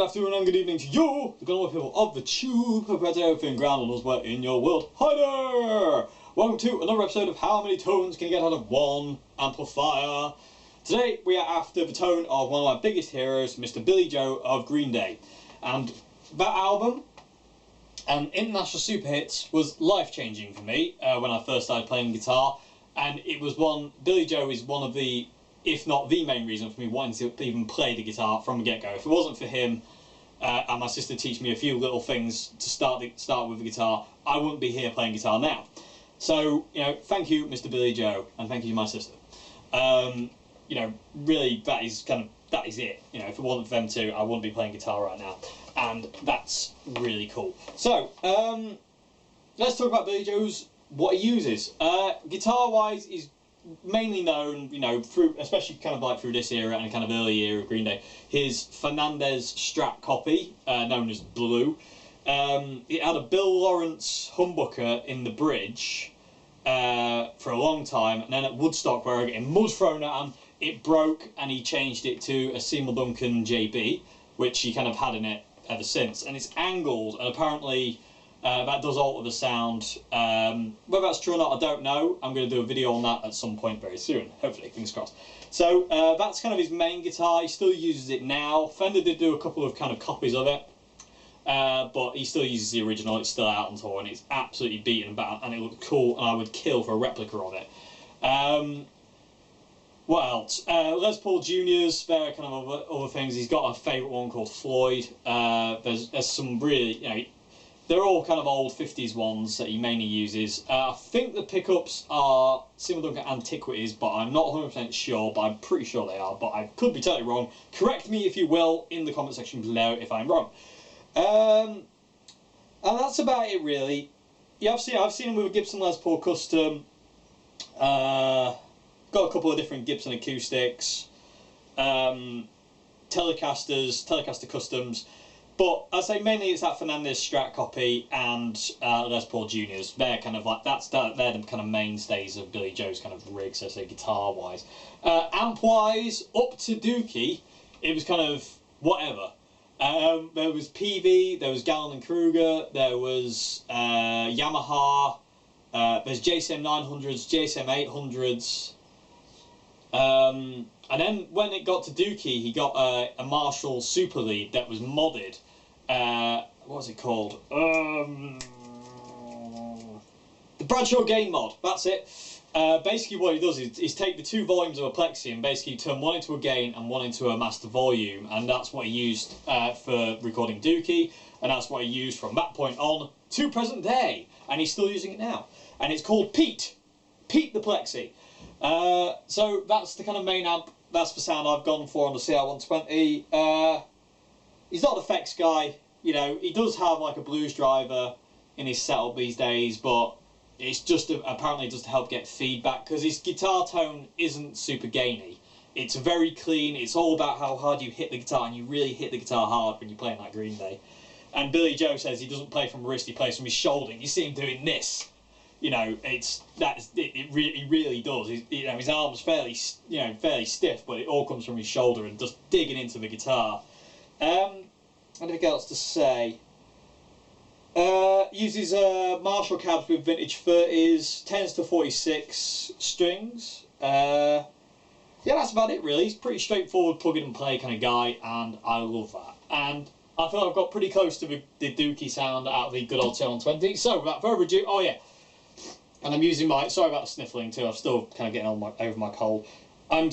afternoon and good evening to you, the good people of the tube. Hope you had everything grand and elsewhere in your world. Hi there! Welcome to another episode of How Many Tones Can You Get Out of One Amplifier. Today we are after the tone of one of my biggest heroes, Mr. Billie Joe of Green Day. And that album, and International Super Hits, was life-changing for me when I first started playing guitar. And it was Billie Joe is one of the, if not the main reason for me wanting to even play the guitar from the get-go. If it wasn't for him and my sister teaching me a few little things to start with the guitar, I wouldn't be here playing guitar now. So, you know, thank you, Mr. Billie Joe, and thank you, my sister. You know, really, that is it. You know, if it wasn't for them two, I wouldn't be playing guitar right now, and that's really cool. So, let's talk about Billie Joe's what he uses. Guitar-wise, is mainly known, you know, through, especially kind of like through this era and kind of early era of Green Day, his Fernandez Strat copy, known as Blue. It had a Bill Lawrence humbucker in the bridge for a long time, and then at Woodstock, where getting mud thrown at him, it broke, and he changed it to a Seymour Duncan JB, which he kind of had in it ever since. And it's angled, and apparently that does alter the sound. Whether that's true or not, I don't know. I'm going to do a video on that at some point very soon, hopefully, fingers crossed. So that's kind of his main guitar. He still uses it now. Fender did do a couple of kind of copies of it, but he still uses the original. It's still out on tour, and it's absolutely beaten about, and it looked cool, and I would kill for a replica of it. What else? Les Paul Juniors, there are kind of other things. He's got a favourite one called Floyd. There's some really, you know, they're all kind of old 50s ones that he mainly uses. I think the pickups are Seymour Duncan Antiquities, but I'm not 100% sure, but I'm pretty sure they are, but I could be totally wrong. Correct me, if you will, in the comment section below if I'm wrong. And that's about it, really. Yeah, I've seen him with a Gibson Les Paul Custom. Got a couple of different Gibson acoustics, Telecaster Customs. But I'd say mainly it's that Fernandez Strat copy and Les Paul Juniors. They're kind of like, they're the kind of mainstays of Billie Joe's kind of rigs, I say, guitar-wise. Amp-wise, up to Dookie, it was kind of whatever. There was PV, there was Gallon & Kruger, there was Yamaha, there's JCM 900s, JCM 800s. And then when it got to Dookie, he got a Marshall Super Lead that was modded. What was it called? The Bradshaw Gain mod, that's it. Basically what he does is take the two volumes of a plexi and basically turn one into a gain and one into a master volume, and that's what he used for recording Dookie, and that's what he used from that point on to present day, and he's still using it now. And it's called Pete the Plexi. So that's the kind of main amp, that's the sound I've gone for on the CR120. He's not an effects guy, you know, he does have like a blues driver in his setup these days, but it's just apparently just to help get feedback, because his guitar tone isn't super gainy. It's very clean, it's all about how hard you hit the guitar, and you really hit the guitar hard when you're playing that Green Day. And Billie Joe says he doesn't play from wrist, he plays from his shoulder. You see him doing this. You know, it really does. You know, his arm's fairly stiff, but it all comes from his shoulder and just digging into the guitar. Anything else to say? Uses Marshall cabs with vintage 30s, 10s to 46 strings. Yeah, that's about it really. He's pretty straightforward plug in and play kind of guy, and I love that. And I feel I've got pretty close to the Dookie sound out of the good old CR120. So without further ado, oh yeah. And I'm using my, sorry about the sniffling too, I'm still kind of getting over my cold. I'm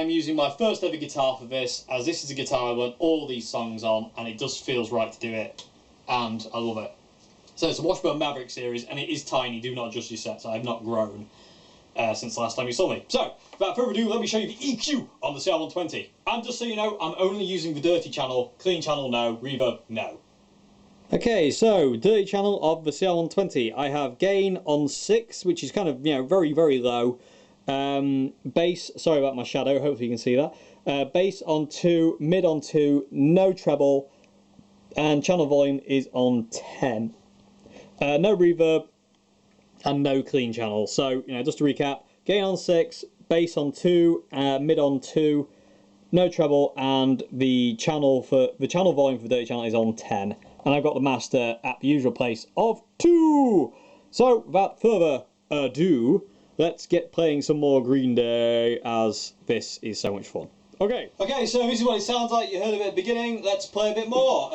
using my first ever guitar for this, as this is a guitar I learned all these songs on, and it just feels right to do it, and I love it. So it's a Washburn Maverick series, and it is tiny, do not adjust your sets, I have not grown since the last time you saw me. So, without further ado, let me show you the EQ on the CR120. And just so you know, I'm only using the dirty channel, clean channel no, reverb no. Okay, so dirty channel of the CR120. I have gain on 6, which is kind of, you know, very, very low. Bass, sorry about my shadow, hopefully you can see that. Bass on 2, mid on 2, no treble, and channel volume is on 10. No reverb, and no clean channel. So, you know, just to recap, gain on 6, bass on 2, mid on 2, no treble, and the channel volume for the Dirty Channel is on 10, and I've got the master at the usual place of 2. So without further ado, let's get playing some more Green Day, as this is so much fun. Okay, so this is what it sounds like. You heard of it at the beginning. Let's play a bit more.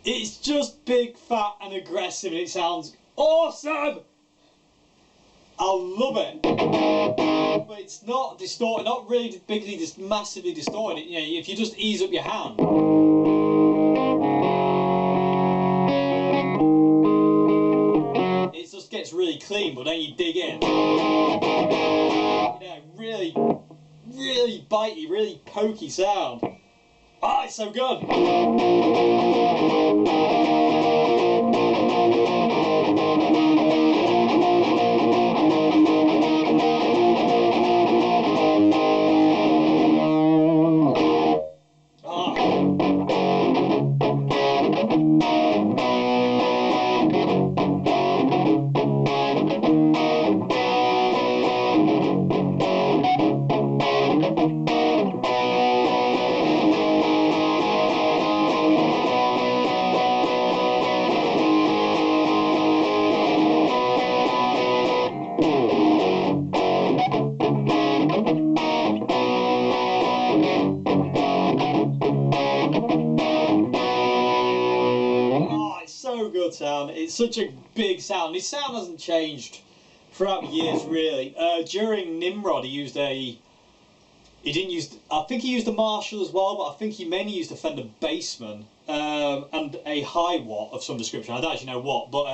It's just big, fat and aggressive, and it sounds awesome! I love it. But it's not distorted, not really bigly, just massively distorted. You know, if you just ease up your hand. It just gets really clean, but then you dig in. You know, really, really bitey, really pokey sound. Ah, it's so good! Sound. It's such a big sound. This sound hasn't changed throughout the years, really. During Nimrod, he didn't use, I think he used a Marshall as well, but I think he mainly used a Fender Bassman, and a high watt of some description. I don't actually know what, but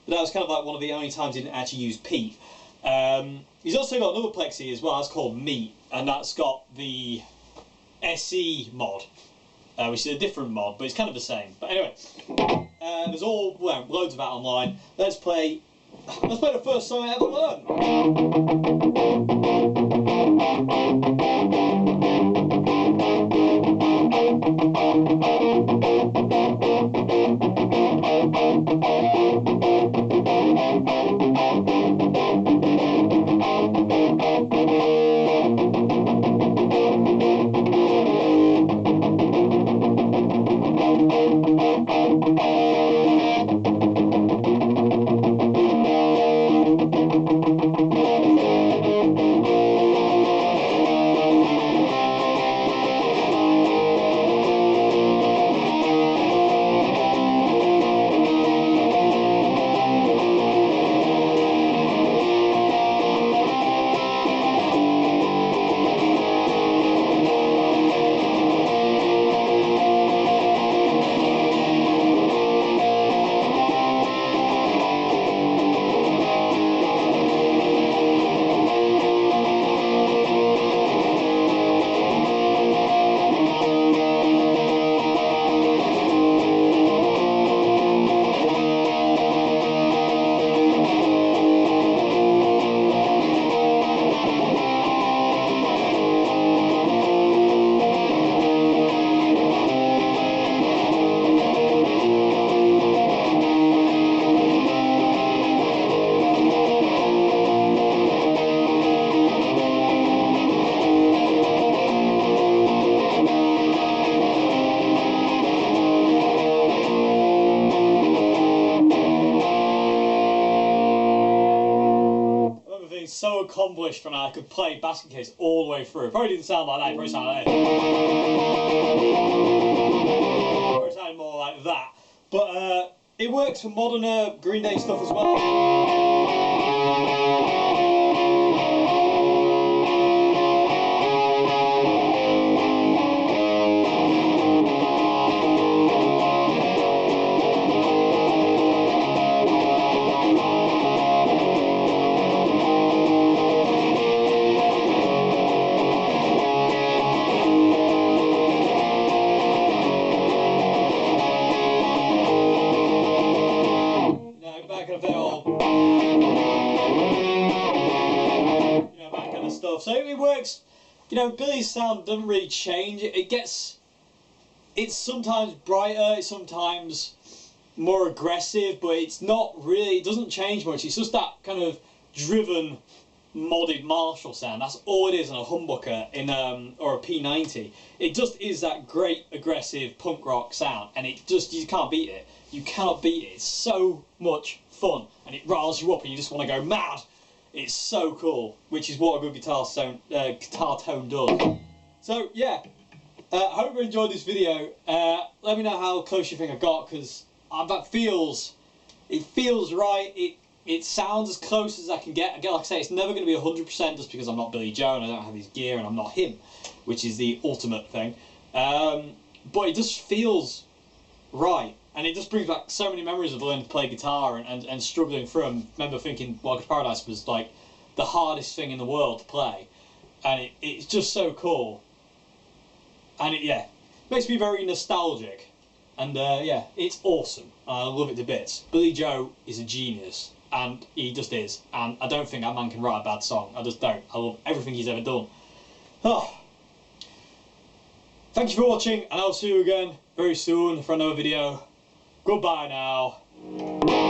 that was kind of like one of the only times he didn't actually use Pete. He's also got another plexi as well, that's called Meat, and that's got the SE mod, which is a different mod, but it's kind of the same. But anyway, there's loads of that online. Let's play the first song I ever learned. So accomplished when I could play basket case all the way through. It probably didn't sound like that, it probably sounded like this. It probably sounded more like that. But it works for modern Green Day stuff as well. So it works, you know, Billie's sound doesn't really change. It's sometimes brighter, it's sometimes more aggressive, but it's not really, it doesn't change much. It's just that kind of driven, modded Marshall sound. That's all it is on a humbucker or a P90. It just is that great, aggressive punk rock sound, and you can't beat it. You cannot beat it. It's so much fun, and it riles you up, and you just want to go mad. It's so cool, which is what a good guitar tone does. So yeah, I hope you enjoyed this video. Let me know how close you think I got, because it feels right. It sounds as close as I can get. Again, like I say, it's never going to be 100% just because I'm not Billie Joe and I don't have his gear and I'm not him, which is the ultimate thing. But it just feels right. And it just brings back so many memories of learning to play guitar and struggling through them. I remember thinking Welcome to Paradise was like the hardest thing in the world to play. And it's just so cool. And it makes me very nostalgic. And yeah, it's awesome. I love it to bits. Billie Joe is a genius. And he just is. And I don't think that man can write a bad song. I just don't. I love everything he's ever done. Oh. Thank you for watching, and I'll see you again very soon for another video. Goodbye now.